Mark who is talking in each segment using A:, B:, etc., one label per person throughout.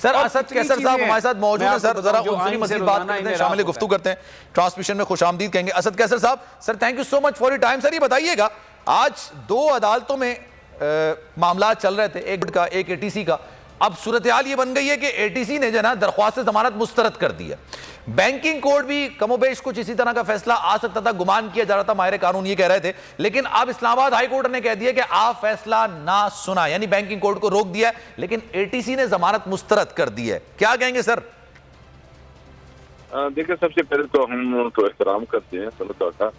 A: سر اسد کیسر صاحب ہمارے ساتھ موجود ہیں. سر ذرا ان سے مزید بات کرتے ہیں, شامل گفتگو کرتے ہیں, ٹرانسمیشن میں خوش آمدید کہیں گے. اسد کیسر صاحب, sir thank you so much for your time. Sir یہ بتائیے گا, آج 2 عدالتوں میں معاملات چل رہے تھے, ایک کا ایک اے ٹی سی کا. اب صورتحال یہ بن گئی ہے کہ اے ٹی سی نے جو ہے نا درخواست ضمانت مسترد کر دی ہے. بینکنگ کوڈ بھی کم و بیش کچھ اسی طرح کا فیصلہ آ سکتا تھا, گمان کیا جا رہا تھا, ماہر قانون یہ کہہ رہے تھے. لیکن اب اسلام آباد ہائی کورٹ نے کہہ دیا کہ آپ فیصلہ نہ سنا, یعنی بینکنگ کوڈ کو روک دیا ہے, لیکن اے ٹی سی نے ضمانت مسترد کر دی ہے. کیا کہیں گے سر؟
B: دیکھیں, سب سے پہلے تو ہم تو احترام کرتے ہیں صلاح کا,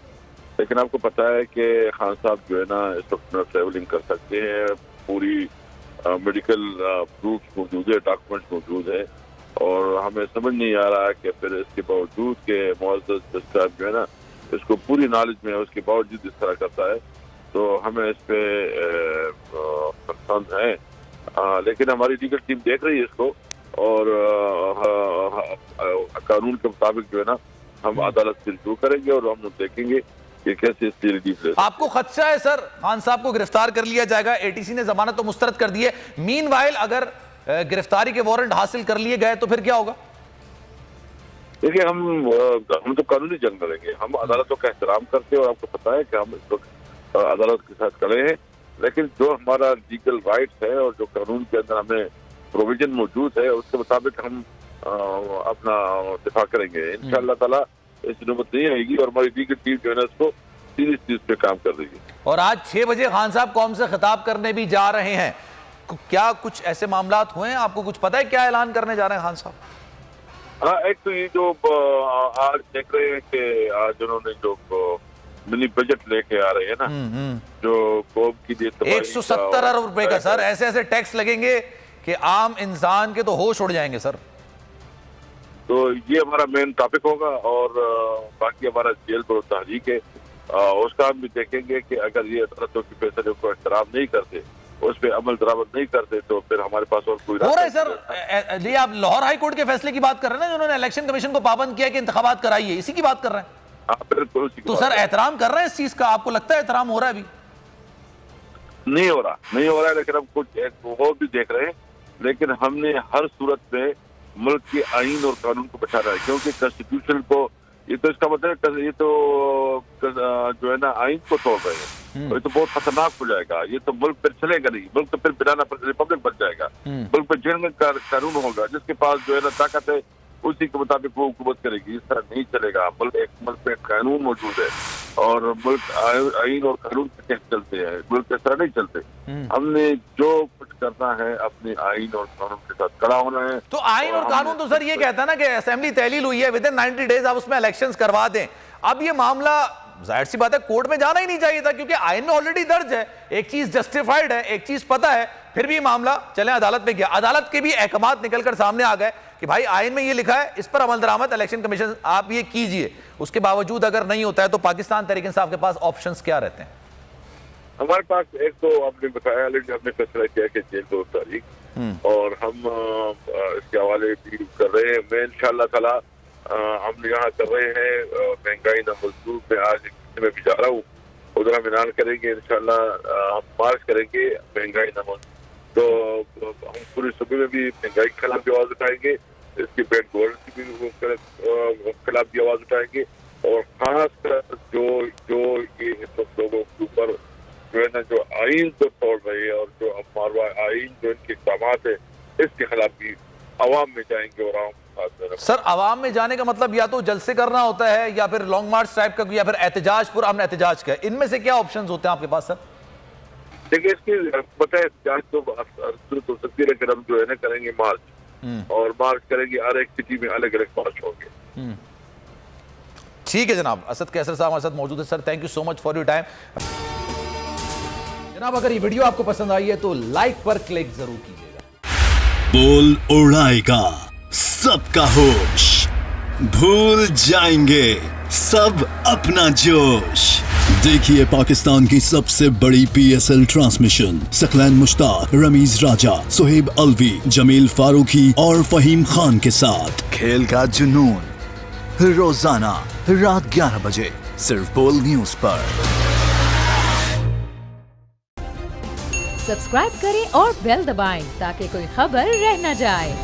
B: لیکن آپ کو پتہ ہے کہ خان صاحب جو ہے نا اس وقت ٹریولنگ کر سکتے ہیں, پوری میڈیکل پروف موجود ہے, ڈاکومنٹس موجود ہے, اور ہمیں سمجھ نہیں آ رہا ہے کہ پھر اس کے باوجود کہ معزز جج صاحب جو ہے نا اس کو پوری نالج میں ہے, اس کے باوجود اس طرح کرتا ہے, تو ہمیں اس پہ پسند ہے. لیکن ہماری لیگل ٹیم دیکھ رہی ہے اس کو, اور قانون کے مطابق جو ہے نا ہم عدالت سے رجوع کریں گے, اور ہم دیکھیں گے کہ کیسے اس کی ریلیف لے.
A: آپ کو خدشہ ہے سر خان صاحب کو گرفتار کر لیا جائے گا؟ اے ٹی سی نے ضمانت تو مسترد کر دی ہے, مین وائل اگر گرفتاری کے وارنٹ حاصل کر لیے گئے تو پھر کیا ہوگا؟
B: دیکھیں, ہم تو قانونی جنگ لڑیں گے, ہم عدالتوں کا احترام کرتے ہیں, اور آپ کو پتہ ہے کہ ہم اس وقت عدالت کے ساتھ کھڑے ہیں. لیکن جو ہمارا لیگل رائٹس ہے اور جو قانون کے اندر ہمیں پروویژن موجود ہے, اس کے مطابق ہم اپنا دفاع کریں گے. انشاءاللہ تعالیٰ اس نوبت نہیں آئے گی, اور ہماری لیگل ٹیم جو ہے نا اس کو سیریس چیز پہ کام کر رہی ہے.
A: اور آج 6 بجے خان صاحب قوم سے خطاب کرنے بھی جا رہے ہیں, کیا کچھ ایسے معاملات ہوئے ہیں؟ آپ کو کچھ پتہ ہے کیا اعلان کرنے جا رہے ہیں خان صاحب؟
B: ہاں, ایک تو یہ جو آج دیکھ رہے ہیں کہ آج انہوں نے جو منی بجٹ لے کے آ رہے ہیں نا, جو قوم کی
A: 170 ارب روپے کا. سر ایسے ایسے ٹیکس لگیں گے کہ عام انسان کے تو ہوش اڑ جائیں گے سر.
B: تو یہ ہمارا مین ٹاپک ہوگا, اور باقی ہمارا جیل پر تحریک ہے, اس کا ہم بھی دیکھیں گے کہ اگر یہ عدالتوں کے فیصلے کو احترام نہیں کرتے, اس پہ عمل درآمد نہیں کرتے, تو پھر ہمارے پاس اور کوئی
A: ہو رہا ہے سر. یہ آپ لاہور ہائی کورٹ کے فیصلے کی بات کر رہے ہیں نا, جنہوں نے الیکشن کمیشن کو پابند کیا کہ انتخابات کرائیے, اسی کی بات کر رہے ہیں. تو سر احترام کر رہے ہیں اس چیز کا؟ آپ کو لگتا ہے احترام ہو رہا ہے ابھی؟
B: نہیں ہو رہا ہے, لیکن ہم کچھ اور بھی دیکھ رہے ہیں. لیکن ہم نے ہر صورت میں ملک کے آئین اور قانون کو بچانا ہے, کیونکہ کنسٹیٹیوشن کو, یہ تو اس کا مطلب ہے یہ تو جو ہے نا آئین کو توڑ رہے ہیں, یہ تو بہت خطرناک ہو جائے گا. یہ تو ملک پھر چلے گا نہیں, ملک تو پھر بنانا ریپبلک بن جائے گا. ملک پہ جنگ قانون ہوگا, جس کے پاس جو ہے نا طاقت ہے اسی کے مطابق وہ حکومت کرے گی. اس طرح نہیں چلے گا. ملک پہ قانون موجود ہے, اور ملک آئین اور قانون کے تحت چلتے ہیں, ملک اس طرح نہیں چلتے. ہم نے جو کچھ کرنا ہے اپنے آئین اور قانون کے ساتھ کھڑا ہونا ہے.
A: تو آئین اور قانون تو سر یہ کہتا ہے نا کہ اسمبلی تحلیل ہوئی ہے, ودن 90 days آپ اس میں الیکشنز کروا دیں. اب یہ معاملہ ظاہر سی بات ہے کورٹ میں جانا ہی نہیں چاہیے تھا, کیونکہ آئین میں آلریڈی درج ہے, ایک چیز جسٹیفائیڈ ہے, ایک چیز پتہ ہے, پھر بھی معاملہ چلیں عدالت میں گیا. عدالت کے بھی احکامات نکل کر سامنے آ گئے کہ بھائی آئین میں یہ لکھا ہے, اس پر عمل درآمد الیکشن کمیشن آپ یہ کیجئے. اس کے باوجود اگر نہیں ہوتا ہے تو پاکستان تحریک انصاف کے پاس آپشنز کیا رہتے ہیں؟
B: ہمارے پاس ایک تو آپ نے بتایا, لیکن ہم نے فیصلہ کیا کہ جیل کو تاریخ, اور ہم اس کے حوالے بھی کر رہے ہیں. میں انشاءاللہ تعالیٰ ہم یہاں کر رہے ہیں مہنگائی نہ مزدور میں, آج میں بھی جا رہا ہوں, ادھر ہم اعلان کریں گے انشاءاللہ, ہم مارچ کریں گے مہنگائی نہ مزدور. تو ہم پورے صوبے میں بھی مہنگائی کے خلاف بھی آواز اٹھائیں گے, اس کی بیڈ گورننس کی بھی خلاف بھی آواز اٹھائیں گے, اور خاص کر جو یہ اس وقت لوگوں کے اوپر جو ہے نا جو آئین کو توڑ رہے ہیں, اور جو ہمارا آئین جو ان کے اقدامات ہے اس کے خلاف بھی عوام میں جائیں گے. اور عوام
A: سر عوام میں جانے کا مطلب یا تو جلسے کرنا ہوتا ہے, یا پھر لانگ مارچ ٹائپ کا, یا پھر احتجاج, پر امن احتجاج کا, ان میں سے کیا آپشنز ہوتے ہیں آپ کے پاس سر؟
B: دیکھیں, اس کی پتہ ہے احتجاج تو صورت ہو سکتی ہے, لیکن ہم جو ہے نا کریں گے مارچ, اور مارچ کریں گے, ہر ایک سٹی میں الگ الگ مارچ ہوں گے.
A: ٹھیک ہے جناب. اسد کیسر صاحب ہمارے ساتھ موجود ہے. سر thank you so much for your time. جناب اگر یہ ویڈیو آپ کو پسند آئی ہے تو لائک پر کلک ضرور کیجیے گا.
C: بول اڑائے گا سب کا ہوش, بھول جائیں گے سب اپنا جوش. دیکھیے پاکستان کی سب سے بڑی پی ایس ایل ٹرانسمیشن ثقلین مشتاق, رمیز راجہ, سہیب الوی, جمیل فاروقی اور فہیم خان کے ساتھ کھیل کا جنون روزانہ رات 11 بجے صرف بول نیوز پر.
D: سبسکرائب کریں اور بیل دبائیں تاکہ کوئی خبر رہ نہ جائے.